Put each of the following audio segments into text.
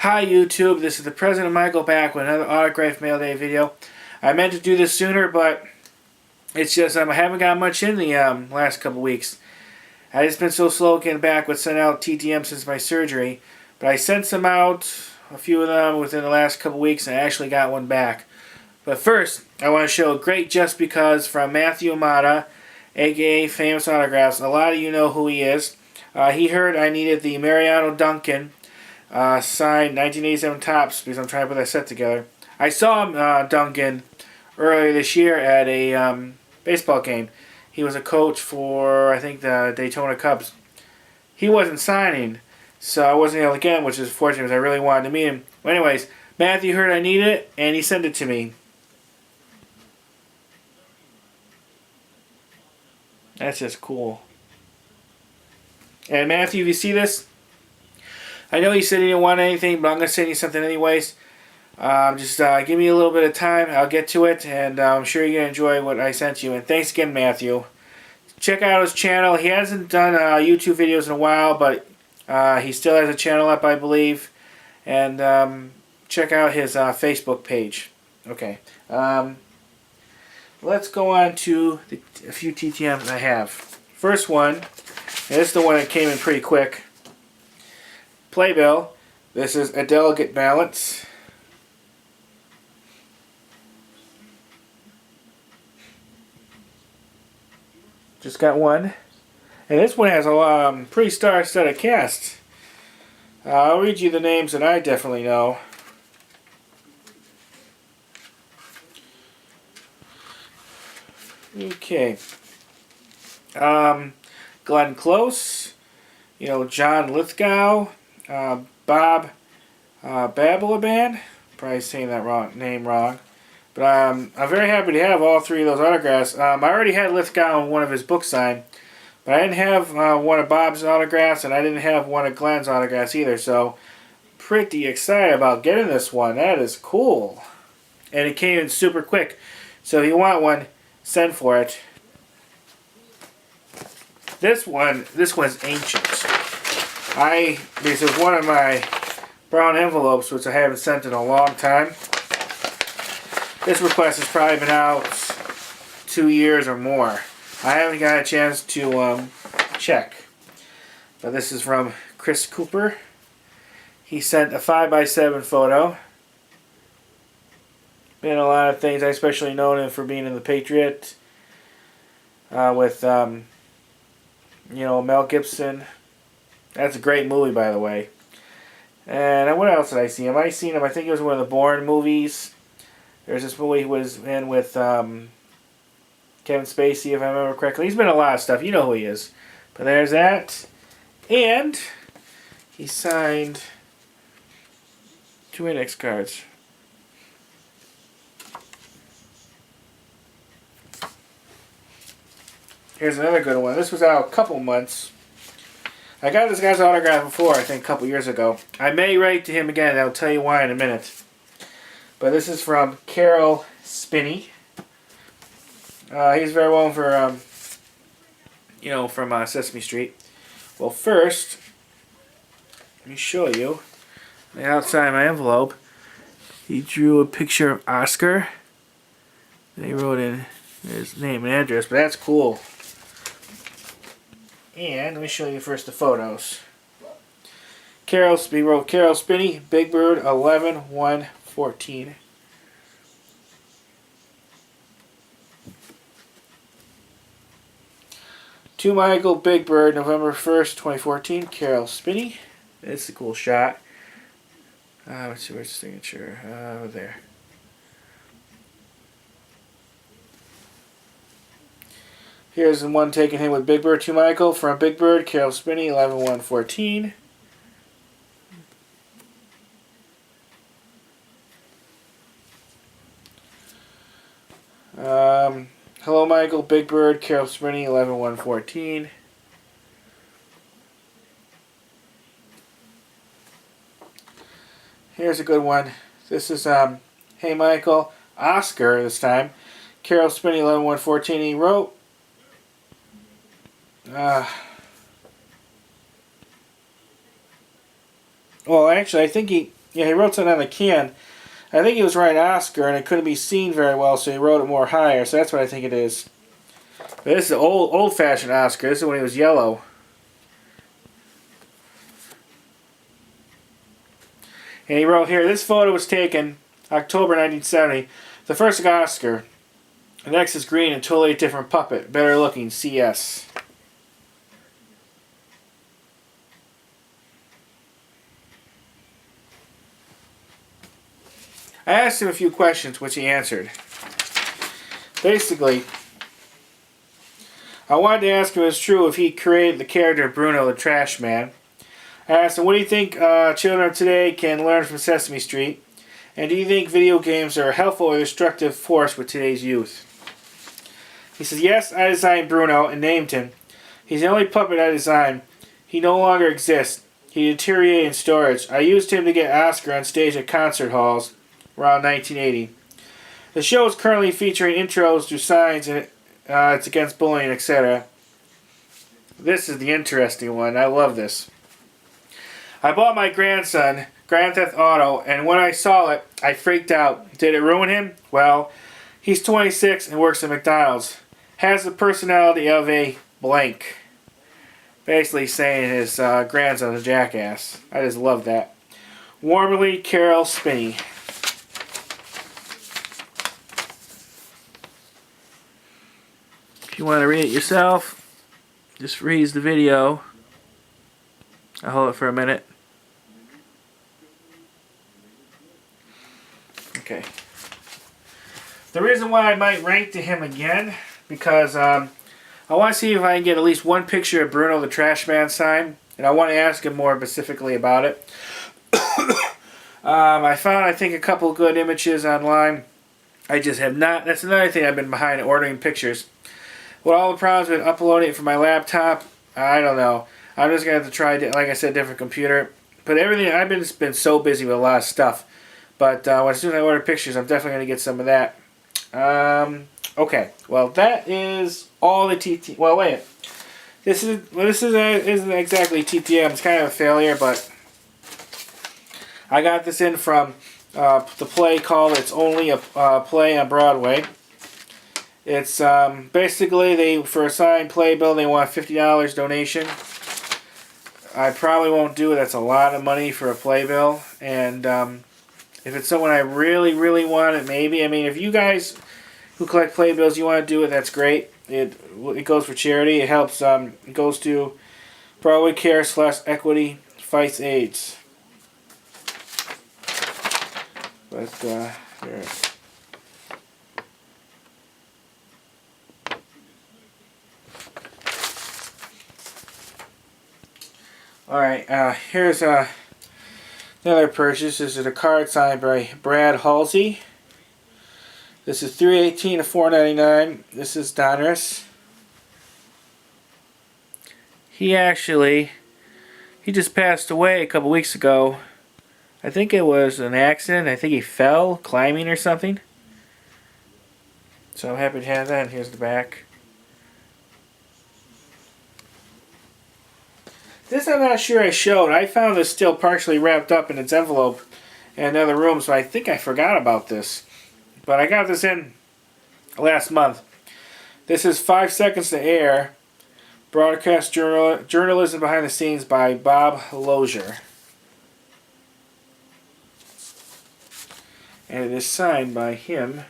Hi YouTube, this is the President Michael back with another autograph mail day video. I meant to do this sooner, but it's just I haven't got much in the last couple weeks. I just been so slow getting back with sending out ttms since my surgery. But I sent some out, a few of them within the last couple weeks, and I actually got one back. But first, I want to show Great Just Because from Matthew Amata, aka Famous Autographs. A lot of you know who he is. He heard I needed the Mariano Duncan signed 1987 Topps because I'm trying to put that set together. I saw Duncan earlier this year at a baseball game. He was a coach for, I think, the Daytona Cubs. He wasn't signing, so I wasn't able to get him, which is fortunate because I really wanted to meet him. But anyways, Matthew heard I needed it, and he sent it to me. That's just cool. And Matthew, if you see this, I know you said you didn't want anything, but I'm going to send you something anyways. Just give me a little bit of time. I'll get to it, and I'm sure you're going to enjoy what I sent you. And thanks again, Matthew. Check out his channel. He hasn't done YouTube videos in a while, but he still has a channel up, I believe. And check out his Facebook page. Okay. Let's go on to a few TTMs I have. First one, and this is the one that came in pretty quick. Playbill. This is a delicate balance. Just got one. And this one has a pretty star-studded cast. I'll read you the names that I definitely know. Okay. Glenn Close. John Lithgow. Bob Babalaban. Probably saying that name wrong. But I'm very happy to have all three of those autographs. I already had Lithgow in one of his books signed. But I didn't have one of Bob's autographs, and I didn't have one of Glenn's autographs either. So, pretty excited about getting this one. That is cool. And it came in super quick. So if you want one, send for it. This one's ancient. This is one of my brown envelopes, which I haven't sent in a long time. This request has probably been out 2 years or more. I haven't got a chance to check. But this is from Chris Cooper. He sent a 5x7 photo. Been a lot of things. I especially known him for being in The Patriot. With, Mel Gibson. That's a great movie, by the way. And what else did I see him? I seen him, I think it was one of the Bourne movies. There's this movie he was in with Kevin Spacey, if I remember correctly. He's been in a lot of stuff. You know who he is. But there's that. And he signed 2 index cards. Here's another good one. This was out a couple months. I got this guy's autograph before, I think a couple years ago. I may write to him again, and I'll tell you why in a minute. But this is from Carol Spinney. He's very well known for, from Sesame Street. Well, first, let me show you. Outside my envelope, he drew a picture of Oscar. And he wrote in his name and address, but that's cool. And let me show you first the photos. He wrote Carol Spinney, Big Bird, 11/1/14. To Michael, Big Bird, November 1st, 2014. Carol Spinney. That's a cool shot. Let's see, where's the signature? There. Here's the one taken him with Big Bird to Michael from Big Bird, Carol Spinney, 11/1/14. Hello Michael, Big Bird, Carol Spinney, 11/1/14. Here's a good one. This is Hey Michael, Oscar this time. Carol Spinney, 11/1/14. He wrote Well, actually, I think Yeah, he wrote something on the can. I think he was writing Oscar, and it couldn't be seen very well, so he wrote it more higher. So that's what I think it is. But this is the old-fashioned Oscar. This is when he was yellow. And he wrote here, this photo was taken October 1970. The first Oscar. The next is green and totally different puppet. Better looking, CS. I asked him a few questions, which he answered. Basically, I wanted to ask him if it's true if he created the character Bruno the Trash Man. I asked him, what do you think children of today can learn from Sesame Street? And do you think video games are a helpful or destructive force with today's youth? He says, yes, I designed Bruno and named him. He's the only puppet I designed. He no longer exists. He deteriorated in storage. I used him to get Oscar on stage at concert halls around 1980. The show is currently featuring intros to signs and it's against bullying, etc. This is the interesting one. I love this. I bought my grandson Grand Theft Auto, and when I saw it, I freaked out. Did it ruin him? Well, he's 26 and works at McDonald's. Has the personality of a blank. Basically saying his grandson's a jackass. I just love that. Warmly, Carol Spinney. If you want to read it yourself, just freeze the video. I'll hold it for a minute. Okay. The reason why I might rank to him again, because I want to see if I can get at least one picture of Bruno the Trash Man sign, and I want to ask him more specifically about it. I found, I think, a couple good images online. I just have not. That's another thing I've been behind ordering pictures. With all the problems with uploading it from my laptop, I don't know. I'm just going to have to try, like I said, different computer. But everything, I've been so busy with a lot of stuff. But as soon as I order pictures, I'm definitely going to get some of that. Okay, well that is all the TT. Well, wait. This isn't exactly TTM. It's kind of a failure, but I got this in from the play called "It's Only a Play on Broadway." It's basically for a signed playbill they want $50 donation. I probably won't do it. That's a lot of money for a playbill, and if it's someone I really, really want it, maybe. I mean, if you guys who collect playbills, you want to do it, that's great. It goes for charity. It helps. It goes to Broadway Care / Equity Fights AIDS. But here. All right. Here's another purchase. This is a card signed by Brad Halsey. This is $3.18 to $4.99. This is Donruss. He just passed away a couple weeks ago. I think it was an accident. I think he fell climbing or something. So I'm happy to have that. And here's the back. This I'm not sure I showed. I found this still partially wrapped up in its envelope in another room, so I think I forgot about this. But I got this in last month. This is 5 Seconds to Air, broadcast journalism behind the scenes by Bob Lozier. And it is signed by him.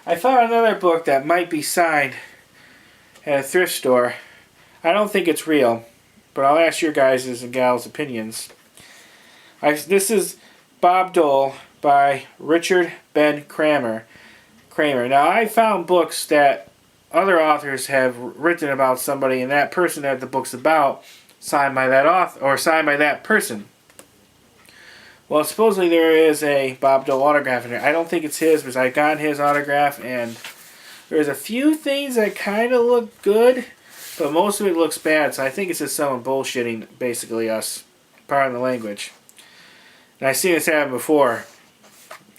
I found another book that might be signed at a thrift store. I don't think it's real, but I'll ask your guys' and gals' opinions. This is Bob Dole by Richard Ben Kramer. Now, I found books that other authors have written about somebody, and that person that the book's about signed by that author or signed by that person. Well, supposedly there is a Bob Dole autograph in here. I don't think it's his, because I got his autograph, and there's a few things that kind of look good, but most of it looks bad, so I think it's just someone bullshitting, basically us. Pardon the language. And I've seen this happen before.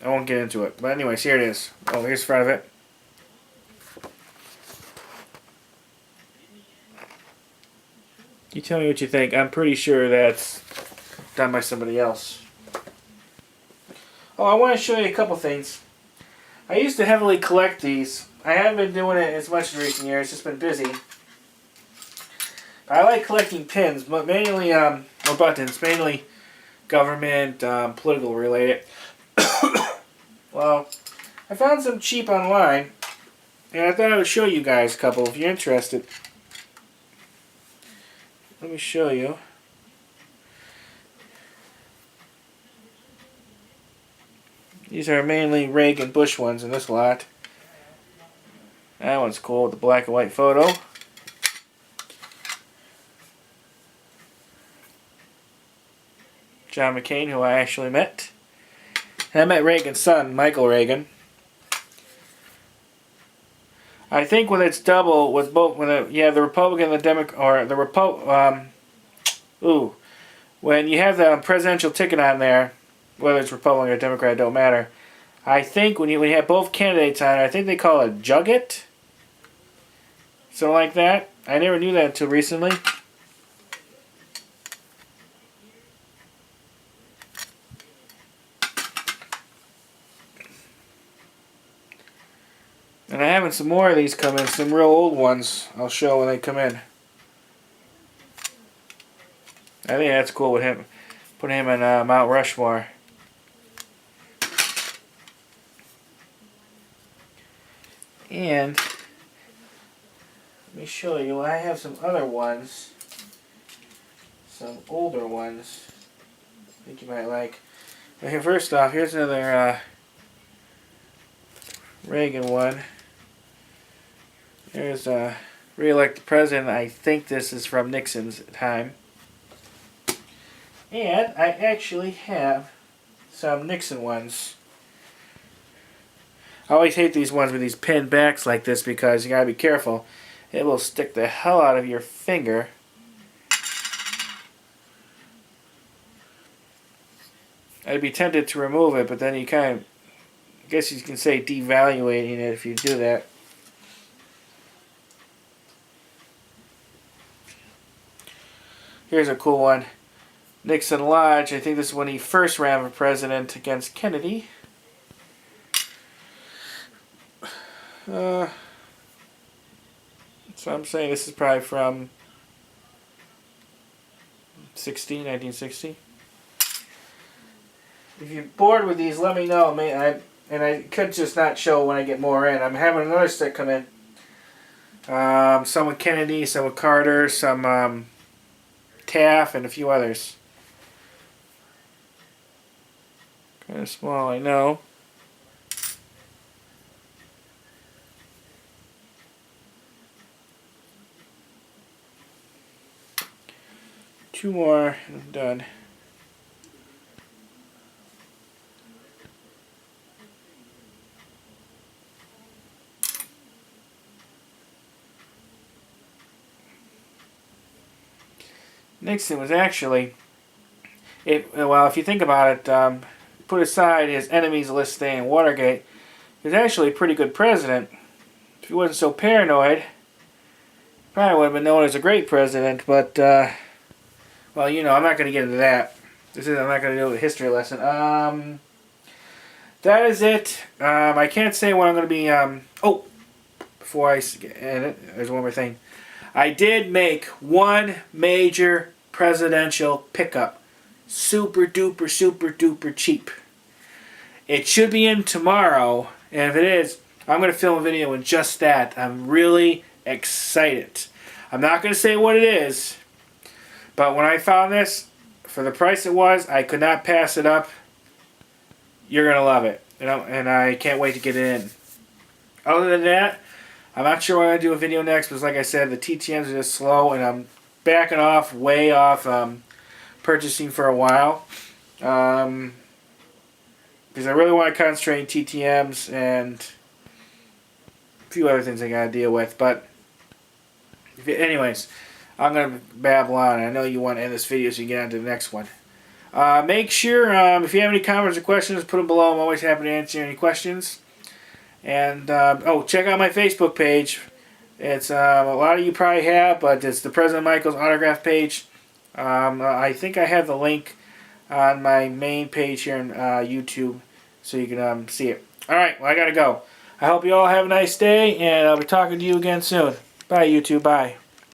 I won't get into it. But anyways, here it is. Oh, here's the front of it. You tell me what you think. I'm pretty sure that's done by somebody else. Oh, I want to show you a couple things. I used to heavily collect these. I haven't been doing it as much in recent years. It's just been busy. I like collecting pins, but mainly, or buttons, mainly government, political related. Well, I found some cheap online, and I thought I would show you guys a couple if you're interested. Let me show you. These are mainly Reagan Bush ones in this lot. That one's cool with the black and white photo. John McCain, who I actually met. And I met Reagan's son, Michael Reagan. I think when it's double with both, when you have the Republican and the Democrat, or the when you have the presidential ticket on there, whether it's Republican or Democrat, it don't matter. I think when you have both candidates on it, I think they call it a jugget, something like that. I never knew that until recently. And I'm having some more of these come in, some real old ones. I'll show when they come in. I think that's cool with him. Put him in Mount Rushmore. And let me show you. I have some other ones. Some older ones. I think you might like. Okay, first off, here's another Reagan one. There's re-elect the president. I think this is from Nixon's time. And I actually have some Nixon ones. I always hate these ones with these pinned backs like this because you gotta be careful. It will stick the hell out of your finger. I'd be tempted to remove it, but then you kind of, I guess you can say devaluating it if you do that. Here's a cool one. Nixon Lodge. I think this is when he first ran for president against Kennedy. So I'm saying this is probably from 1960. If you're bored with these, let me know. And I could just not show when I get more in. I'm having another stick come in. Some with Kennedy, some with Carter, some Taft, and a few others. Kind of small, I know. Two more, and I'm done. Nixon was actually, well, if you think about it, put aside his enemies list thing and Watergate, he was actually a pretty good president. If he wasn't so paranoid, probably would have been known as a great president, but, well, you know, I'm not going to get into that. I'm not going to do a history lesson. That is it. I can't say what I'm going to be, before I end it, there's one more thing. I did make one major presidential pickup. Super duper cheap. It should be in tomorrow, and if it is, I'm going to film a video in just that. I'm really excited. I'm not going to say what it is, but when I found this, for the price it was, I could not pass it up. You're going to love it, and I can't wait to get it in. Other than that, I'm not sure what I'm going to do a video next, because like I said, the TTMs are just slow, and I'm backing off, way off purchasing for a while. Because I really want to concentrate on TTMs and a few other things I got to deal with. But anyways, I'm going to babble on. I know you want to end this video so you get on to the next one. Make sure, if you have any comments or questions, put them below. I'm always happy to answer any questions. And, check out my Facebook page. It's a lot of you probably have, but it's the President Michael's autograph page. I think I have the link on my main page here on YouTube, so you can see it. Alright, well I gotta go. I hope you all have a nice day, and I'll be talking to you again soon. Bye YouTube, bye.